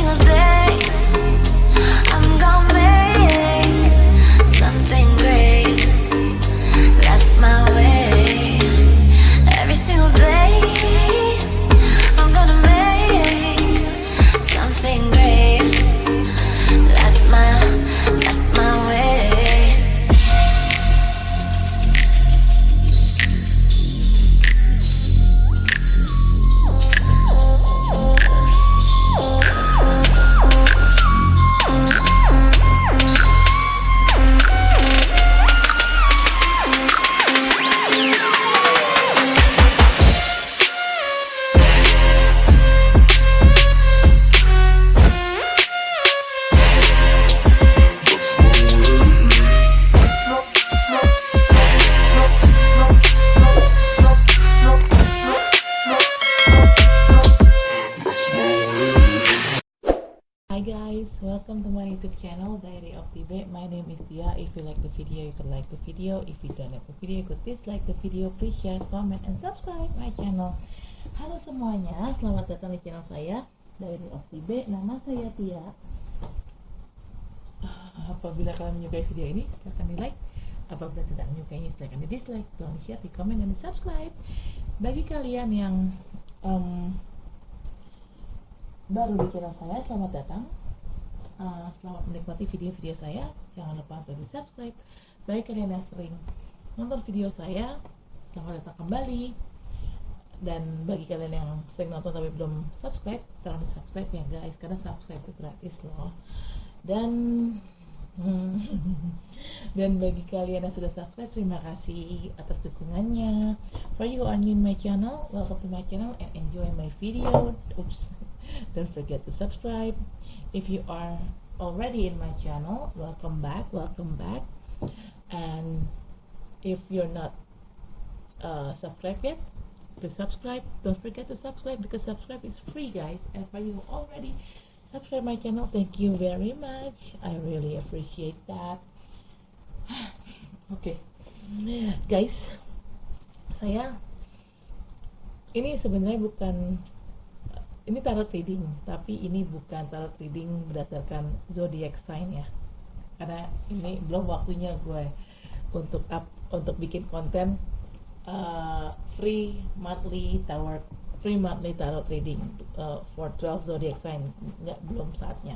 single day I'm gonna make something great. That's my way. Every single day I'm gonna make something great. That's my way. Hi guys, welcome to my YouTube channel Diary of Tibe. My name is Tia. If you like the video, you can like the video. If you don't like the video, you could dislike the video. Please share, comment, and subscribe my channel. Halo semuanya, selamat datang di channel saya Diary of Tibe. Nama saya Tia. Apabila kalian menyukai video ini, silahkan di like. Apabila tidak menyukainya, silahkan di dislike. Tolong share, di komen, dan di subscribe. Bagi kalian yang baru di channel saya, selamat datang. Selamat menikmati video-video saya. Jangan lupa untuk di subscribe. Bagi kalian yang sering nonton video saya, selamat datang kembali. Dan bagi kalian yang sering nonton tapi belum subscribe, tolong di subscribe ya guys, karena subscribe itu gratis loh. Dan bagi kalian yang sudah subscribe, terima kasih atas dukungannya. For you who are new in my channel, welcome to my channel and enjoy my video. Don't forget to subscribe. If you are already in my channel, welcome back. And if you're not subscribed yet, please subscribe. Don't forget to subscribe because subscribe is free, guys. And for you who already subscribe my channel, thank you very much. I really appreciate that. Okay, guys, saya ini sebenarnya ini tarot reading, tapi ini bukan tarot reading berdasarkan zodiac sign ya, karena ini belum waktunya gue untuk bikin konten free monthly tarot reading for 12 zodiac sign. Belum saatnya.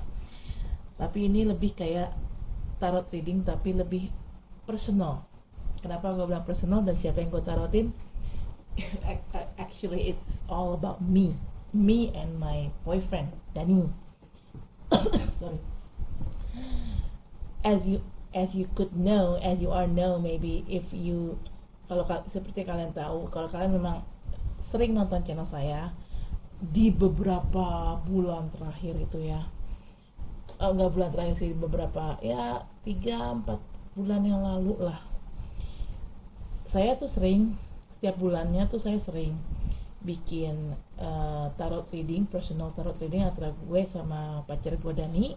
Tapi ini lebih kayak tarot reading tapi lebih personal. Kenapa gue bilang personal dan siapa yang gue tarotin? Actually it's all about me and my boyfriend Dani. Sorry. As you could know, as you are know, maybe if you, kalau seperti kalian tahu, kalau kalian memang sering nonton channel saya di beberapa bulan terakhir itu ya, enggak bulan terakhir sih, beberapa ya 3-4 bulan yang lalu lah, saya tuh sering, setiap bulannya tuh saya sering bikin tarot reading, personal tarot reading antara gue sama pacar gue Dani.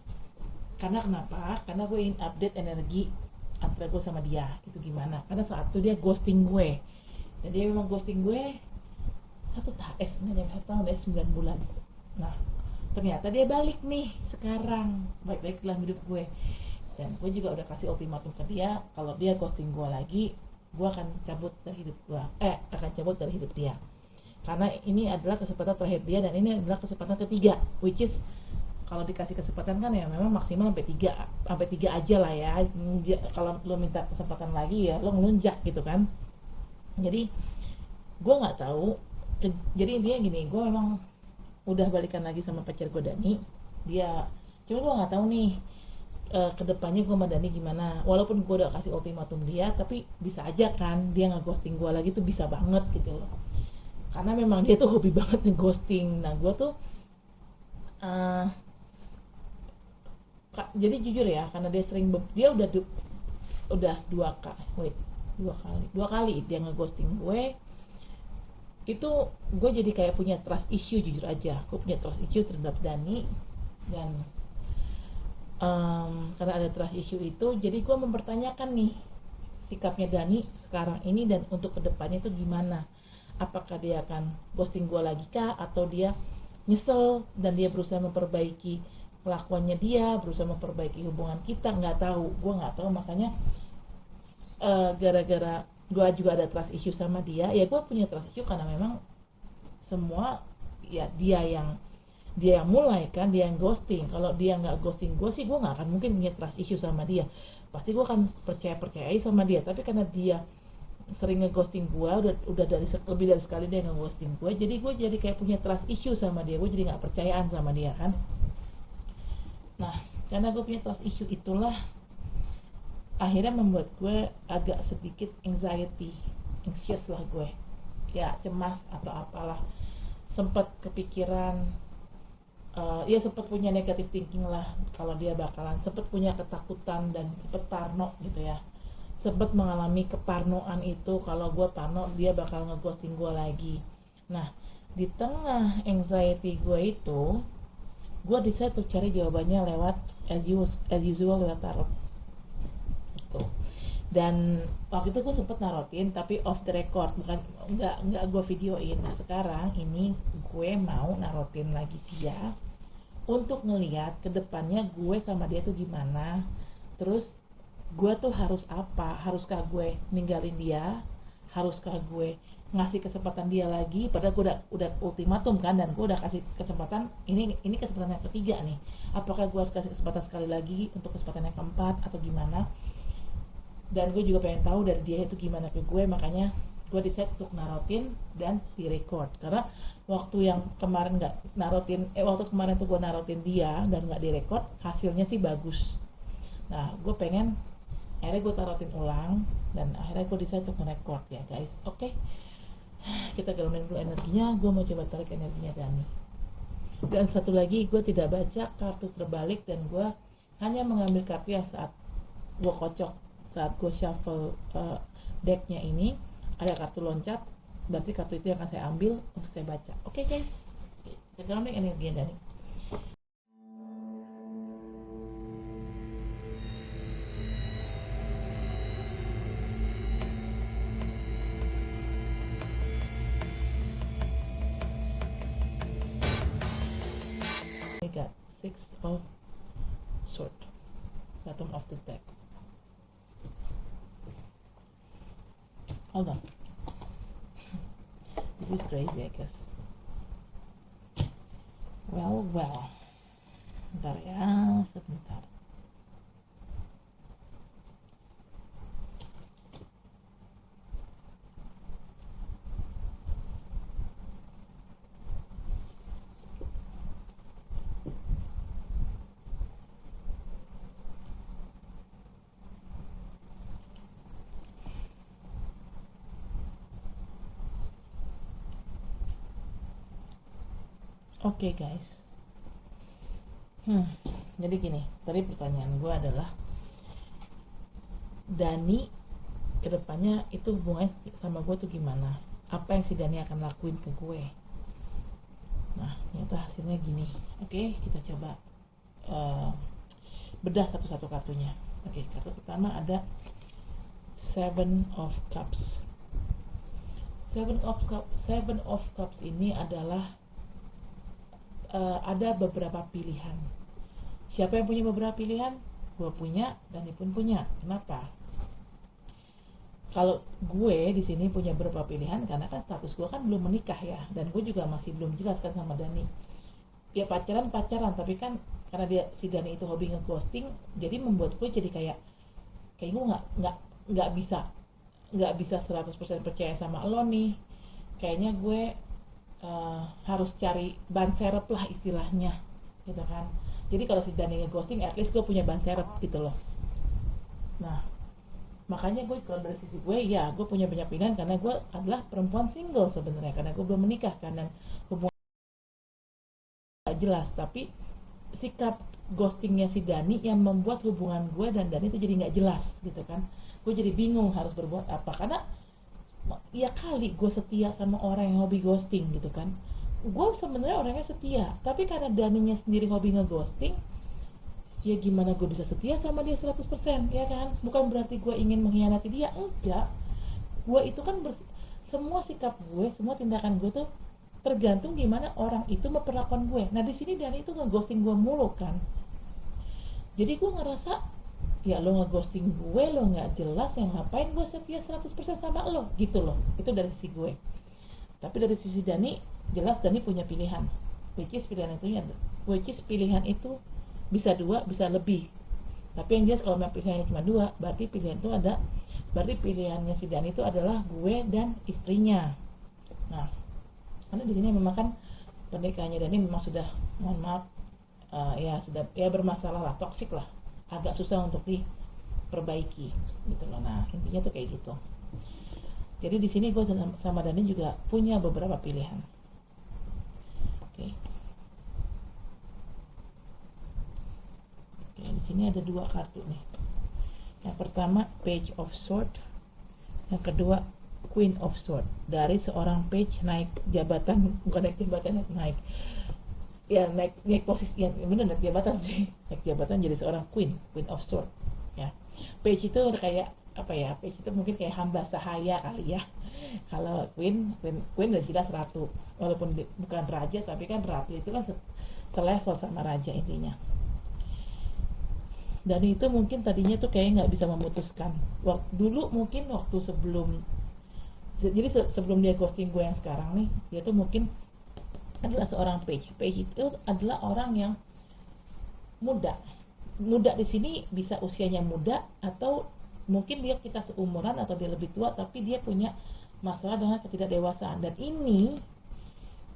Karena kenapa? Karena gue ingin update energi antara gue sama dia itu gimana. Karena saat itu dia ghosting gue, dan dia memang ghosting gue 1 tahun, 9 bulan. Nah ternyata dia balik nih sekarang, baik-baik dalam hidup gue. Dan gue juga udah kasih ultimatum ke dia, kalau dia ghosting gue lagi, gue akan cabut dari hidup dia. Karena ini adalah kesempatan terakhir dia dan ini adalah kesempatan ketiga, which is kalau dikasih kesempatan kan ya memang maksimal sampai 3 aja lah ya. Kalau lo minta kesempatan lagi ya lo ngelunjak gitu kan. Jadi gue nggak tahu. Jadi intinya gini, gue memang udah balikan lagi sama pacar gue Dani. Cuma gue nggak tahu nih kedepannya gue sama Dani gimana. Walaupun gue udah kasih ultimatum dia, tapi bisa aja kan dia nge-ghosting gue lagi tuh, bisa banget gitu loh. Karena memang dia tuh hobi banget nge-ghosting. Nah gue tuh jadi jujur ya, karena dia udah dua kali dia nge-ghosting gue. Itu gue jadi kayak punya trust issue, jujur aja gue punya trust issue terhadap Dani. Dan karena ada trust issue itu, jadi gue mempertanyakan nih sikapnya Dani sekarang ini dan untuk kedepannya itu gimana. Apakah dia akan ghosting gue lagi kah, atau dia nyesel dan dia berusaha memperbaiki kelakuannya dia, berusaha memperbaiki hubungan kita, nggak tahu, gue nggak tahu. Makanya gara-gara gue juga ada trust issue sama dia, ya gue punya trust issue karena memang semua ya dia yang mulai kan, dia yang ghosting. Kalau dia nggak ghosting gue sih, gue nggak akan mungkin punya trust issue sama dia, pasti gue akan percaya sama dia. Tapi karena dia sering ngeghosting gue, udah lebih dari sekali dia ngeghosting gue, jadi gue jadi kayak punya trust issue sama dia, gue jadi nggak percayaan sama dia kan. Nah, karena gue punya trust issue itulah akhirnya membuat gue agak sedikit anxious lah gue, ya cemas atau apalah, sempat kepikiran, ya sempat punya negative thinking lah kalau dia bakalan, sempat punya ketakutan dan sempat parno gitu ya, sempat mengalami keparnoan itu kalau gue parno dia bakal ngeghosting gue lagi. Nah, di tengah anxiety gue itu, gue decide untuk cari jawabannya lewat as usual lewat tarot gitu. Dan waktu itu gue sempet narotin tapi off the record, bukan nggak gue videoin. Nah sekarang ini gue mau narotin lagi dia untuk ngelihat kedepannya gue sama dia tuh gimana, terus gue tuh harus apa, haruskah gue ninggalin dia, haruskah gue ngasih kesempatan dia lagi, padahal gue udah ultimatum kan, dan gue udah kasih kesempatan, ini kesempatan yang ketiga nih, apakah gue harus kasih kesempatan sekali lagi untuk kesempatan yang keempat atau gimana. Dan gue juga pengen tahu dari dia itu gimana ke gue, makanya gue decide untuk narotin dan direcord. Karena waktu yang kemarin waktu kemarin tuh gue narotin dia dan nggak direcord, hasilnya sih bagus. Nah gue pengen akhirnya gue tarotin ulang dan akhirnya gue decide untuk nge-record ya guys. Oke, kita gabungin dulu energinya. Gue mau coba tarik energinya Dani. Dan satu lagi, gue tidak baca kartu terbalik dan gue hanya mengambil kartu yang saat gue kocok, saat gue shuffle decknya ini ada kartu loncat, berarti kartu itu yang akan saya ambil untuk saya baca. Oke guys, kita gabungin energinya Dani. We got 6 of Swords, bottom of the deck. Hold on. This is crazy, I guess. Well. Bentar ya, sebentar. Oke guys, jadi gini, tadi pertanyaan gue adalah Dani kedepannya itu hubungannya sama gue tuh gimana, apa yang si Dani akan lakuin ke gue. Nah ternyata hasilnya gini. Oke, kita coba bedah satu-satu kartunya. Oke, kartu pertama ada Seven of Cups. Seven of Cups ini adalah ada beberapa pilihan. Siapa yang punya beberapa pilihan? Gue punya, Dani pun punya. Kenapa? Kalau gue di sini punya beberapa pilihan karena kan status gue kan belum menikah ya, dan gue juga masih belum jelas kan sama Dani. Ya pacaran, tapi kan karena si Dani itu hobi ngeghosting, jadi membuat gue jadi kayak gue nggak bisa 100% percaya sama lo nih. Kayaknya gue harus cari ban serep lah istilahnya gitu kan. Jadi kalau si Dani ngeghosting, at least gue punya ban serep gitu loh. Nah makanya gue kalau dari sisi gue, ya gue punya banyak pilihan karena gue adalah perempuan single sebenarnya, karena gue belum menikah kan, dan hubungan gak jelas. Tapi sikap ghostingnya si Dani yang membuat hubungan gue dan Dani itu jadi nggak jelas gitu kan. Gue jadi bingung harus berbuat apa, karena ya kali gue setia sama orang yang hobi ghosting gitu kan. Gue sebenarnya orangnya setia, tapi karena Daninya sendiri hobi ngeghosting, ya gimana gue bisa setia sama dia 100%, ya kan? Bukan berarti gue ingin mengkhianati dia, enggak. Gue itu kan semua sikap gue, semua tindakan gue tuh tergantung gimana orang itu memperlakukan gue. Nah di sini Dani itu ngeghosting gue mulu kan, jadi gue ngerasa ya lo ngeghosting gue, lo nggak jelas, yang ngapain gue setia 100% sama lo gitu loh. Itu dari sisi gue. Tapi dari sisi Dani, jelas Dani punya pilihan, which is pilihan itu bisa dua, bisa lebih. Tapi yang jelas kalau memang pilihannya cuma dua, berarti pilihannya si Dani itu adalah gue dan istrinya. Nah, karena di sini memang kan pernikahannya Dani memang sudah, mohon maaf, ya sudah ya bermasalah lah, toksik lah, agak susah untuk diperbaiki gitu loh. Nah intinya tuh kayak gitu. Jadi di sini gue sama Dani juga punya beberapa pilihan. Oke. Oke, di sini ada dua kartu nih. Yang pertama Page of Swords, yang kedua Queen of Swords. Dari seorang page naik jabatan, bukan naik jabatan, naik posisi, yang bener naik jabatan sih, naik jabatan jadi seorang Queen of Swords ya. Page itu kayak apa ya, page itu mungkin kayak hamba sahaya kali ya. Kalau Queen udah jelas ratu, walaupun bukan raja, tapi kan ratu itu kan selevel sama raja intinya. Dan itu mungkin tadinya tuh kayak nggak bisa memutuskan dulu, mungkin waktu sebelum dia ghosting gue yang sekarang nih, dia tuh mungkin adalah seorang page itu adalah orang yang muda di sini, bisa usianya muda, atau mungkin kita seumuran atau dia lebih tua, tapi dia punya masalah dengan ketidakdewasaan. Dan ini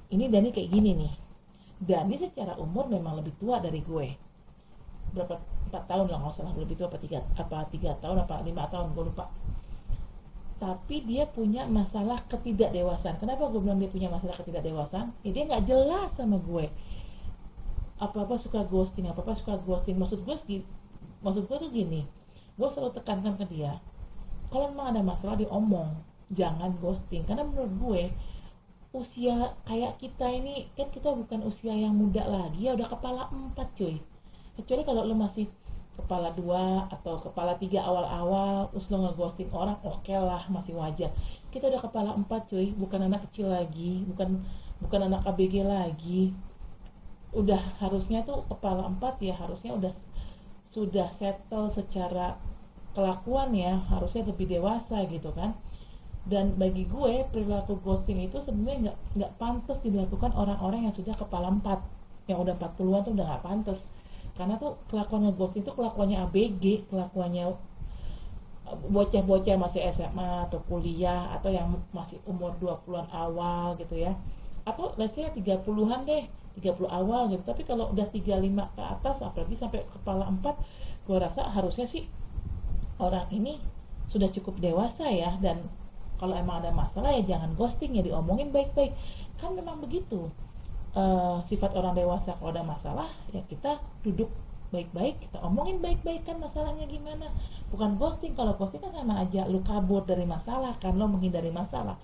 Dani kayak gini nih. Dani secara umur memang lebih tua dari gue, berapa, 4 tahun lah nggak salah, lebih tua apa 3 tahun apa 5 tahun, gue lupa. Tapi dia punya masalah ketidakdewasaan. Kenapa gue bilang dia punya masalah ketidakdewasaan? Ya dia nggak jelas sama gue. Apa-apa suka ghosting. Maksud gue tuh gini. Gue selalu tekankan ke dia, kalau memang ada masalah diomong, jangan ghosting. Karena menurut gue, usia kayak kita ini kan, kita bukan usia yang muda lagi ya, udah kepala 4 cuy. Kecuali kalau lo masih kepala 2 atau kepala 3 awal-awal, terus lo ngeghosting orang, oke lah, masih wajar. Kita udah kepala 4 cuy, bukan anak kecil lagi, bukan anak ABG lagi. Udah harusnya tuh kepala 4 ya, harusnya sudah settle secara kelakuan ya, harusnya lebih dewasa gitu kan. Dan bagi gue, perilaku ghosting itu sebenarnya nggak pantas dilakukan orang-orang yang sudah kepala 4, yang udah 40-an tuh udah nggak pantas. Karena tuh kelakuan ngeghosting itu kelakuannya ABG, kelakuannya bocah-bocah masih SMA atau kuliah, atau yang masih umur 20-an awal gitu ya, atau let's say 30-an deh, 30 awal gitu. Tapi kalau udah 35 ke atas, apalagi sampai kepala 4, gue rasa harusnya sih orang ini sudah cukup dewasa ya. Dan kalau emang ada masalah ya jangan ghosting, ya diomongin baik-baik. Kan memang begitu sifat orang dewasa. Kalau ada masalah ya kita duduk baik-baik, kita omongin baik-baik kan masalahnya gimana, bukan ghosting. Kalau ghosting kan sama aja lu kabur dari masalah kan, lo menghindari masalah.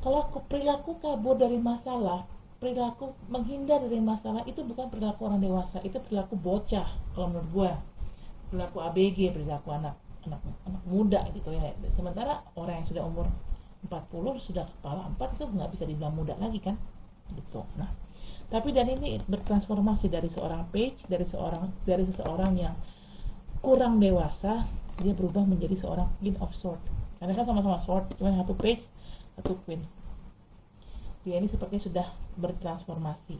Kalau perilaku kabur dari masalah, perilaku menghindar dari masalah, itu bukan perilaku orang dewasa, itu perilaku bocah kalau menurut gue, perilaku ABG, perilaku anak muda gitu ya. Sementara orang yang sudah umur 40, sudah kepala 4, itu nggak bisa dibilang muda lagi kan gitu. Nah, tapi dan ini bertransformasi dari seorang page, dari seseorang yang kurang dewasa, dia berubah menjadi seorang Queen of Swords. Karena kan sama-sama sword, cuma satu page, satu queen. Dia ini sepertinya sudah bertransformasi.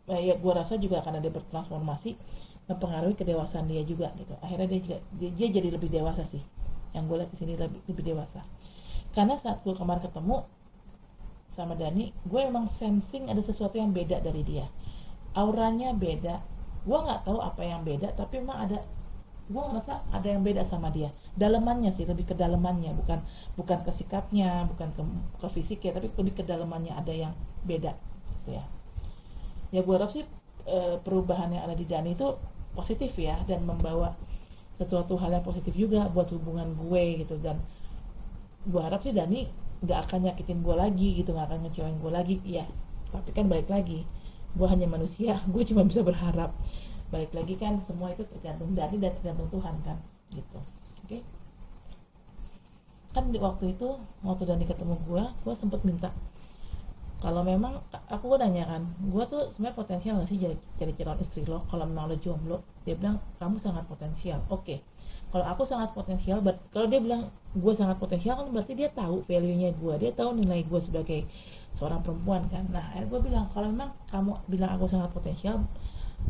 Ya gue rasa juga karena dia bertransformasi mempengaruhi kedewasaan dia juga gitu. Akhirnya dia jadi lebih dewasa sih. Yang gue lihat di sini lebih dewasa. Karena saat gue kemarin ketemu sama Dani, gue emang sensing ada sesuatu yang beda dari dia. Auranya beda. Gue nggak tahu apa yang beda, tapi memang gue ngerasa ada yang beda sama dia. Dalemannya sih, lebih ke dalemannya, bukan ke sikapnya, bukan ke fisiknya, tapi lebih ke dalemannya ada yang beda gitu ya. Ya gue harap sih perubahan yang ada di Dani itu positif ya, dan membawa sesuatu hal yang positif juga buat hubungan gue gitu. Dan gue harap sih Dani nggak akan nyakitin gue lagi gitu, nggak akan ngecewain gue lagi ya. Tapi kan balik lagi, gue hanya manusia, gue cuma bisa berharap. Balik lagi kan, semua itu tergantung Dani dan tergantung Tuhan kan gitu. Oke. Kan waktu Dani ketemu gue sempet minta Kalau memang aku nanya kan, gue tuh sebenarnya potensial nggak sih jadi calon istri lo? Kalau memang lo jomblo, dia bilang kamu sangat potensial. Oke, kalau aku sangat potensial, kalau dia bilang gue sangat potensial kan berarti dia tahu value-nya gue, dia tahu nilai gue sebagai seorang perempuan kan. Nah, akhirnya gue bilang kalau memang kamu bilang aku sangat potensial,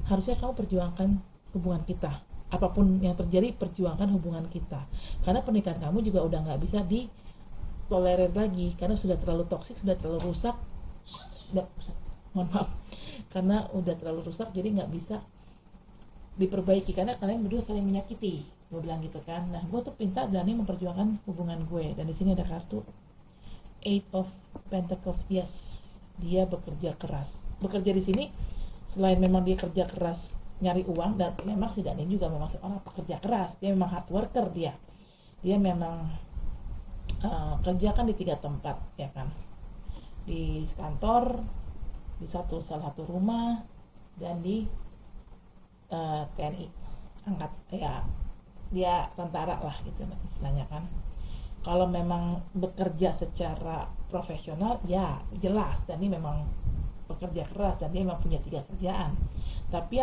harusnya kamu perjuangkan hubungan kita. Apapun yang terjadi, perjuangkan hubungan kita. Karena pernikahan kamu juga udah nggak bisa ditolerir lagi, karena sudah terlalu toksik, sudah terlalu rusak. Mohon maaf, karena udah terlalu rusak, jadi nggak bisa diperbaiki karena kalian berdua saling menyakiti, gue bilang gitu kan. Nah, gue tuh minta Dani memperjuangkan hubungan gue, dan di sini ada kartu Eight of Pentacles. Yes, dia bekerja keras. Bekerja di sini selain memang dia kerja keras nyari uang, dan memang si Dani juga memang seorang pekerja keras, dia memang hard worker, dia memang kerja kan di 3 tempat ya kan, di kantor, di salah satu rumah, dan di TNI angkat, ya dia tentara lah gitu istilahnya kan. Kalau memang bekerja secara profesional ya jelas, dan ini memang pekerja keras dan dia memang punya 3 kerjaan. Tapi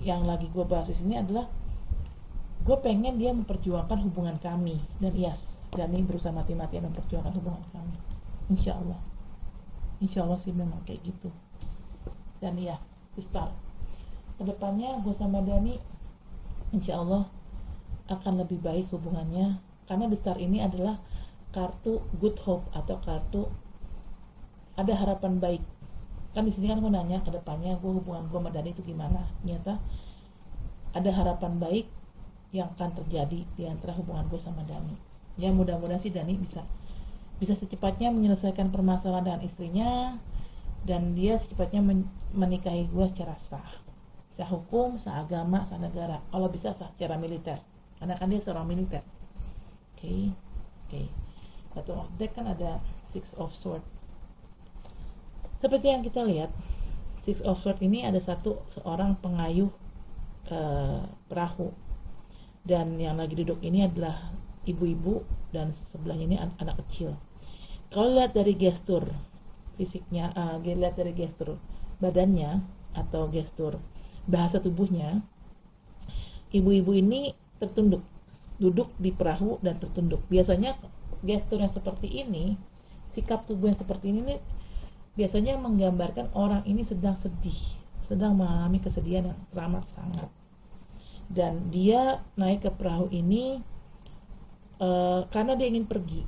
yang lagi gue bahas di sini adalah gue pengen dia memperjuangkan hubungan kami, dan yes, Dani berusaha mati-matian memperjuangkan hubungan kami. Insya Allah sih memang kayak gitu. Dan ya, sister, kedepannya gue sama Dani insya Allah akan lebih baik hubungannya, karena the star ini adalah kartu good hope atau kartu ada harapan baik. Kan di sini kan gue nanya kedepannya hubungan gue sama Dani itu gimana. Ternyata ada harapan baik yang akan terjadi di antara hubungan gue sama Dani. Ya mudah-mudahan sih Dani bisa secepatnya menyelesaikan permasalahan dengan istrinya, dan dia secepatnya menikahi gue secara sah, sehukum, seagama, senegara, kalau bisa sah secara militer, karena kan dia seorang militer. Oke. Satu of deck kan ada Six of Sword. Seperti yang kita lihat, Six of Sword ini ada seorang pengayuh perahu, dan yang lagi duduk ini adalah ibu-ibu, dan sebelahnya ini anak kecil. Kalau lihat dari gestur fisiknya, lihat dari gestur badannya atau gestur bahasa tubuhnya, ibu-ibu ini tertunduk, duduk di perahu dan tertunduk. Biasanya gestur yang seperti ini, sikap tubuh yang seperti ini nih, biasanya menggambarkan orang ini sedang sedih, sedang mengalami kesedihan yang teramat sangat, dan dia naik ke perahu ini karena dia ingin pergi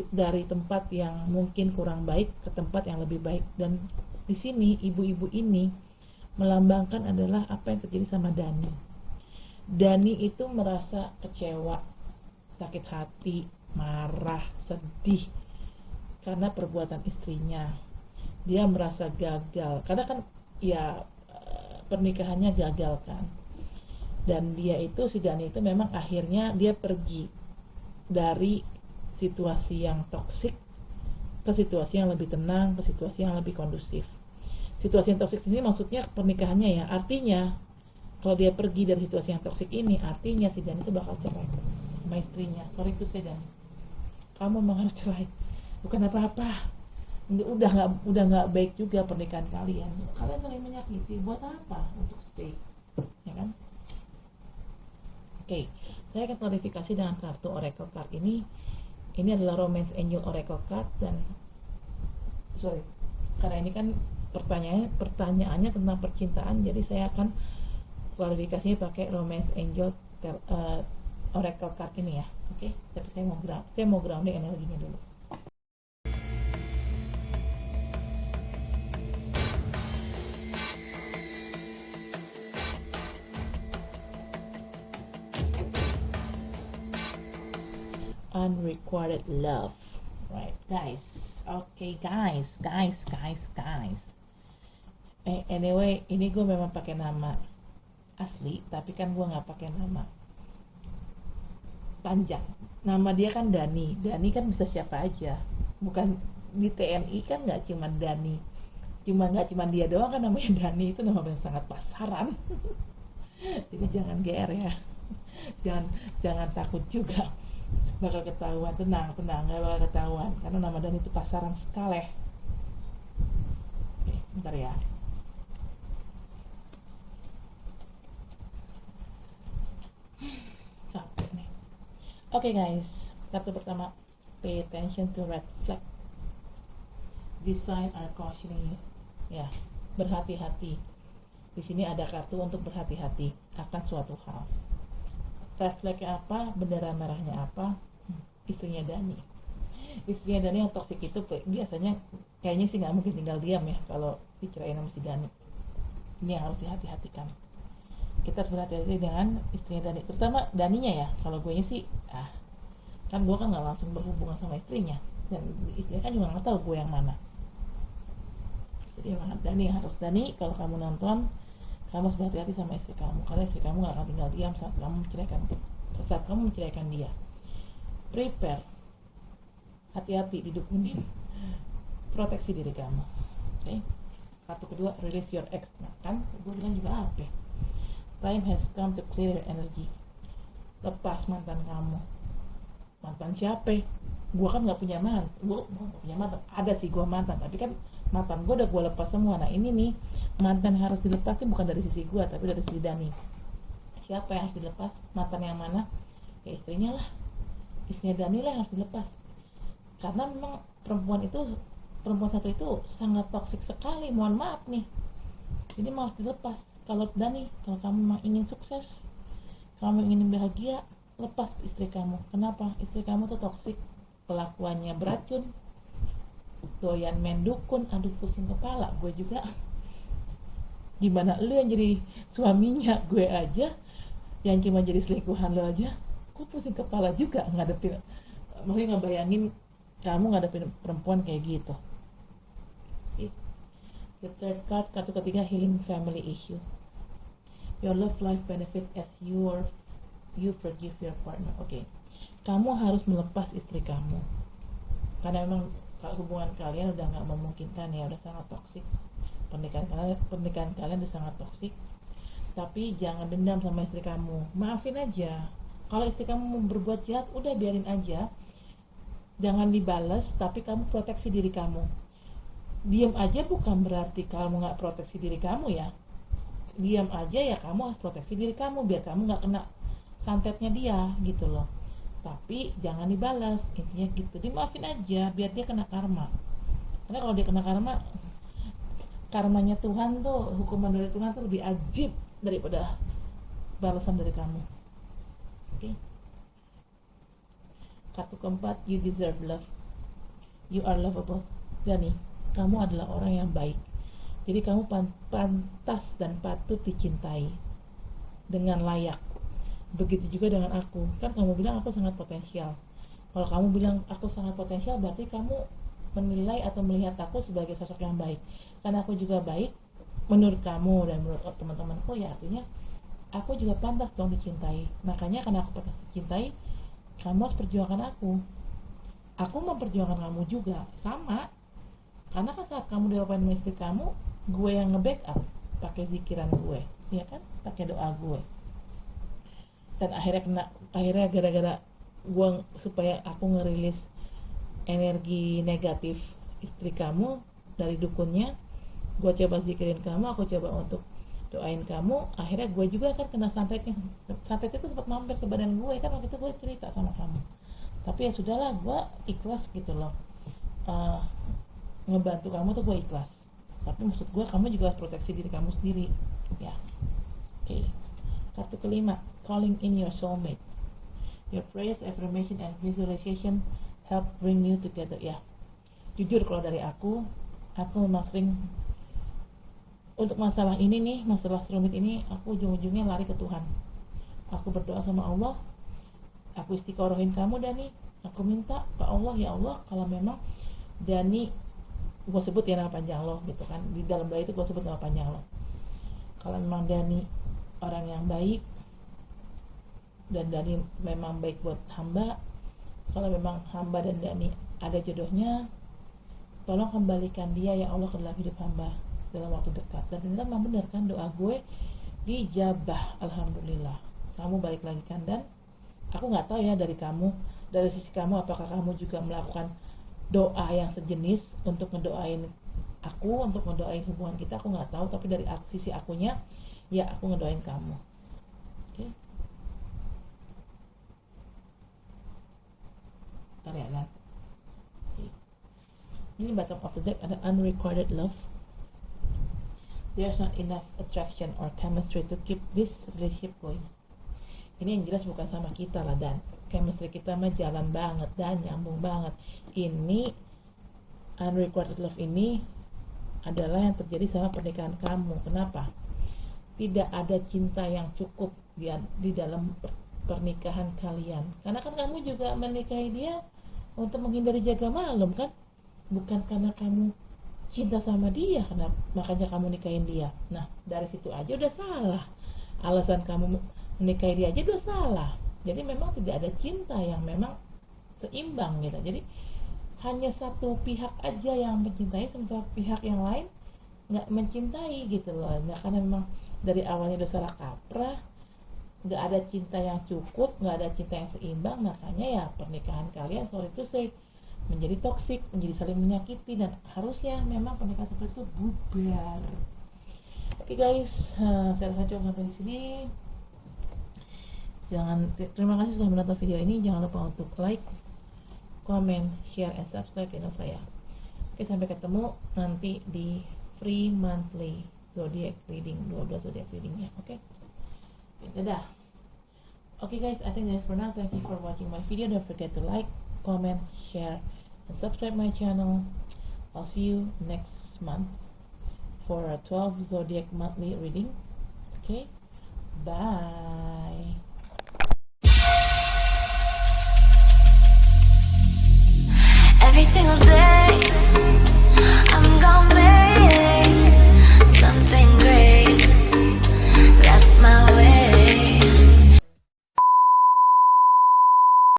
dari tempat yang mungkin kurang baik ke tempat yang lebih baik. Dan di sini ibu-ibu ini melambangkan adalah apa yang terjadi sama Dani. Dani itu merasa kecewa, sakit hati, marah, sedih karena perbuatan istrinya. Dia merasa gagal karena kan ya pernikahannya gagal kan. Dan si Dani itu memang akhirnya dia pergi dari situasi yang toksik ke situasi yang lebih tenang, ke situasi yang lebih kondusif. Situasi yang toksik ini maksudnya pernikahannya ya, artinya kalau dia pergi dari situasi yang toksik ini, artinya si Dani itu bakal cerai sama istrinya. Sorry to say Dani, kamu memang harus cerai, bukan apa-apa. Udah nggak baik juga pernikahan kalian saling menyakiti, buat apa untuk stay, ya kan? Oke, saya akan klarifikasi dengan kartu Oracle card ini. Ini adalah Romance Angel Oracle card, dan karena ini kan pertanyaannya tentang percintaan, jadi saya akan klarifikasinya pakai Romance Angel Oracle card ini ya. Oke, tapi saya mau grounding energinya dulu. Unrequited love, right guys? Okay guys. Anyway, ini gue memang pakai nama asli, tapi kan gue nggak pakai nama panjang. Nama dia kan Dani kan bisa siapa aja, bukan di TNI kan nggak cuma Dani, nggak cuma dia doang kan namanya Dani, itu nama yang sangat pasaran. Jadi jangan GR ya, jangan takut juga bakal ketahuan. Tenang, nggak bakal ketahuan karena nama Dani itu pasaran sekali. Bentar ya. Capek nih. Oke guys, kartu pertama, pay attention to red flag. This sign are cautioning you. Ya, berhati-hati. Di sini ada kartu untuk berhati-hati akan suatu hal. Red flagnya apa? Bendera merahnya apa? Istrinya Dani. Istrinya Dani yang toksik itu biasanya kayaknya sih nggak mungkin tinggal diam ya kalau dicerain sama si Dani. Ini yang harus dihati-hatikan. Kita harus berhati-hati dengan istrinya Dani, terutama Daninya ya. Kalau gue sih kan gue kan nggak langsung berhubungan sama istrinya, dan istrinya kan juga nggak tahu gue yang mana. Jadi emang Dani yang harus. Dani, kalau kamu nonton, kamu harus berhati-hati sama istri kamu, karena istri kamu nggak akan tinggal diam saat kamu menceraikan dia. Prepare, hati-hati didukunin, proteksi diri kamu. Oke. Kartu kedua, release your ex. Nah kan gue bilang juga apa? Time has come to clear your energy. Lepas mantan kamu. Mantan siapa? Gue kan nggak punya mantan. Gue nggak punya mantan. Ada sih gue mantan, tapi kan mantan gue udah gue lepas semua. Nah ini nih mantan yang harus dilepas nih bukan dari sisi gue, tapi dari sisi Dani. Siapa yang harus dilepas? Mantan yang mana? Ya istrinya lah. Istrinya Dani lah yang harus dilepas. Karena memang perempuan satu itu sangat toksik sekali. Mohon maaf nih. Ini mau harus dilepas. Kalau Dani, kalau kamu memang ingin sukses, kamu ingin bahagia, lepas istri kamu. Kenapa? Istri kamu tuh toksik, kelakuannya beracun, doyan main dukun, aduh pusing kepala. Gue juga. Gimana lu yang jadi suaminya? Gue aja yang cuma jadi selingkuhan lo aja, gue pusing kepala juga ngadepin. Maksudnya ngebayangin kamu ngadepin perempuan kayak gitu. The third card, kartu ketiga, healing family issue. Your love life benefit as you forgive your partner. Oke. Kamu harus melepas istri kamu. Karena memang hubungan kalian udah nggak memungkinkan ya, udah sangat toksik. Pernikahan kalian udah sangat toksik. Tapi jangan dendam sama istri kamu. Maafin aja. Kalau istri kamu mau berbuat jahat, udah biarin aja. Jangan dibales, tapi kamu proteksi diri kamu. Diam aja bukan berarti kamu nggak proteksi diri kamu ya. Diam aja ya, kamu harus proteksi diri kamu biar kamu nggak kena santetnya dia gitu loh. Tapi jangan dibalas, intinya gitu. Dimaafin aja biar dia kena karma. Karena kalau dia kena karma, karmanya Tuhan tuh, hukuman dari Tuhan tuh lebih ajib daripada balasan dari kamu. Oke. Kartu keempat, you deserve love. You are lovable. Dani, kamu adalah orang yang baik. Jadi kamu pantas dan patut dicintai dengan layak. Begitu juga dengan aku. Kan kamu bilang aku sangat potensial. Kalau kamu bilang aku sangat potensial, berarti kamu menilai atau melihat aku sebagai sosok yang baik. Karena aku juga baik menurut kamu dan menurut teman-temanku, ya artinya aku juga pantas dong dicintai. Makanya karena aku pantas dicintai, kamu harus perjuangkan aku. Aku memperjuangkan kamu juga, sama. Karena kan saat kamu diapain sama istri kamu, gue yang nge-backup pakai zikiran gue, ya kan, pakai doa gue. Dan akhirnya gara-gara gue, supaya aku ngerilis energi negatif istri kamu dari dukunnya, gue coba zikirin kamu, aku coba untuk doain kamu, akhirnya gue juga kan kena santetnya. Santet itu sempat mampir ke badan gue kan, waktu itu gue cerita sama kamu. Tapi ya sudahlah, gue ikhlas gitu loh. Ngebantu kamu tuh gue ikhlas. Tapi maksud gue, kamu juga harus proteksi diri kamu sendiri ya. Oke. Kartu kelima, calling in your soulmate. Your prayers, affirmation, and visualization help bring you together. Ya, jujur kalau dari aku memang sering untuk masalah ini nih, masalah rumit ini, aku ujung-ujungnya lari ke Tuhan. Aku berdoa sama Allah, aku istiqorohin kamu Dani, aku minta ke Allah, ya Allah, kalau memang Dani, gue sebut ya nama panjang lo gitu kan, di dalam doa itu gue sebut nama panjang lo. Kalau memang Dani orang yang baik dan Dani memang baik buat hamba, kalau memang hamba dan Dani ada jodohnya, tolong kembalikan dia ya Allah ke dalam hidup hamba dalam waktu dekat. Dan ternyata memang benar kan, doa gue dijabah, alhamdulillah. Kamu balik lagi kan, dan aku nggak tahu ya dari sisi kamu, apakah kamu juga melakukan doa yang sejenis untuk ngedoain aku untuk ngedoain hubungan kita, aku nggak tahu, tapi dari sisi akunya ya aku ngedoain kamu. Oke. Bentar ya kan. Ini bottom of the deck ada unrecorded love. There's not enough attraction or chemistry to keep this relationship going. Ini yang jelas bukan sama kita lah, dan chemistry kita mah jalan banget dan nyambung banget. Ini unrecorded love ini adalah yang terjadi sama pernikahan kamu. Kenapa? Tidak ada cinta yang cukup di dalam pernikahan kalian. Karena kan kamu juga menikahi dia untuk menghindari jaga malam kan? Bukan karena kamu cinta sama dia, makanya kamu nikahin dia. Nah, dari situ aja udah salah. Alasan kamu menikahi dia aja udah salah. Jadi memang tidak ada cinta yang memang seimbang gitu. Jadi hanya satu pihak aja yang mencintai, sementara pihak yang lain nggak mencintai gitu loh. Nah, karena memang dari awalnya udah salah kaprah, nggak ada cinta yang cukup, nggak ada cinta yang seimbang, makanya ya pernikahan kalian, sorry to say, menjadi toksik, menjadi saling menyakiti, dan harusnya memang pernikahan seperti itu bubar. Oke guys, saya rasa cukup sampai di sini. Terima kasih sudah menonton video ini. Jangan lupa untuk like, comment, share, and subscribe channel saya. Oke, sampai ketemu nanti di free monthly zodiac reading, 12 zodiac readingnya. Oke, dadah. Okay guys, I think that's for now. Thank you for watching my video. Don't forget to like, comment, share, and subscribe my channel. I'll see you next month for a 12 zodiac monthly reading. Okay, bye. Every single day